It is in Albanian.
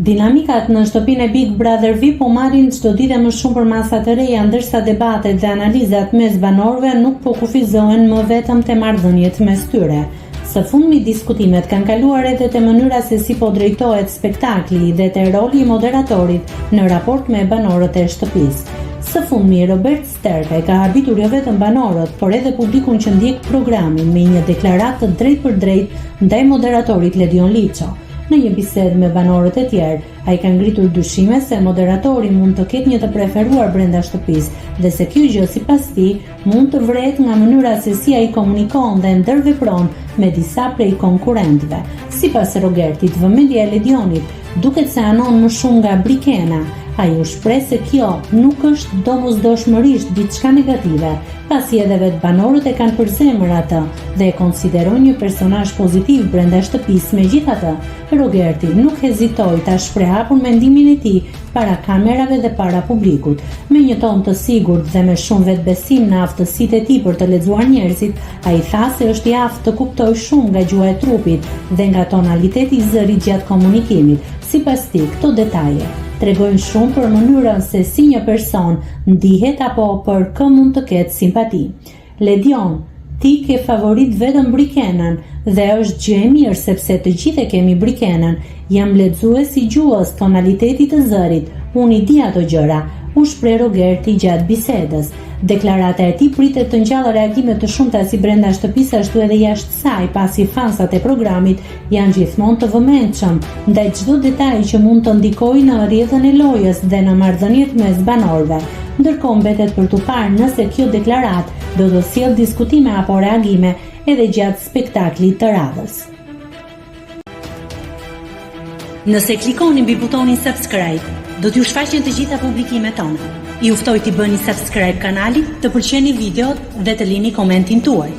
Dinamikat në shtëpinë e Big Brother VIP po marrin çdo ditë më shumë për masa të reja, ndërsa debatet dhe analizat mes banorëve nuk po kufizohen më vetëm te marrëdhëniet mes tyre. Së fundmi diskutimet kanë kaluar edhe te mënyra se si po drejtohet spektakli dhe te roli i moderatorit në raport me banorët e shtëpisë. Së fundmi, Robert Sterka ka habitur jo vetëm banorët, por edhe publikun që ndjek programin me një deklaratë të drejtë për drejtë ndaj moderatorit Ledion Liço. Në një bisedë me banorët e tjerë, ai ka ngritur dyshime se moderatori mund të ketë një të preferuar brenda shtëpisë dhe se kjo gjë sipas tij mund të vrehet nga mënyra se si ai komunikon dhe ndërvepron me disa prej konkurrentëve. Sipas Rogertit, vëmendja e Ledionit duket se anon më shumë nga Brikena. Ai u shpreh se kjo nuk është domosdoshmërisht diçka negative, pasi edhe vetë banorët e kanë përzemër atë dhe e konsiderojnë një personazh pozitiv brenda shtëpisë. Megjithatë, Rogerti nuk hezitoi ta shprehapur mendimin e tij para kamerave dhe para publikut. Me një ton të sigurt dhe me shumë vetbesim në aftësitë e tij për të lexuar njerëzit, ai tha se është i aftë të kuptojë shumë nga gjuha e trupit dhe nga tonaliteti i zërit gjatë komunikimit. Sipas tij, këto detaje tregojnë shumë për mënyrën se si një person ndihet apo për kë mund të ketë simpati. Ledion, ti ke favorit vetëm Brikenën dhe është gjë e mirë sepse të gjithë e kemi Brikenën. Jam lexues i gjuhës, tonalitetit të zërit. Unë i di ato gjëra, u shpreh Rogerti gjatë bisedës. Deklarata e tij pritet të ngjallë reagime të shumta si brenda shtëpisë ashtu edhe jashtë saj, pasi fansat e programit janë gjithmonë të vëmendshëm ndaj çdo detaji që mund të ndikojë në rrjedhën e lojës dhe në marrëdhëniet mes banorëve. Ndërkohë mbetet për tu parë nëse kjo deklaratë do të sjellë diskutime apo reagime edhe gjatë spektaklit të radhës. Nëse klikoni mbi butonin subscribe, do t'ju shfaqen të gjitha publikimet tona. Ju ftoj t'i bëni subscribe kanalit, të pëlqeni videot dhe të lini komentin tuaj.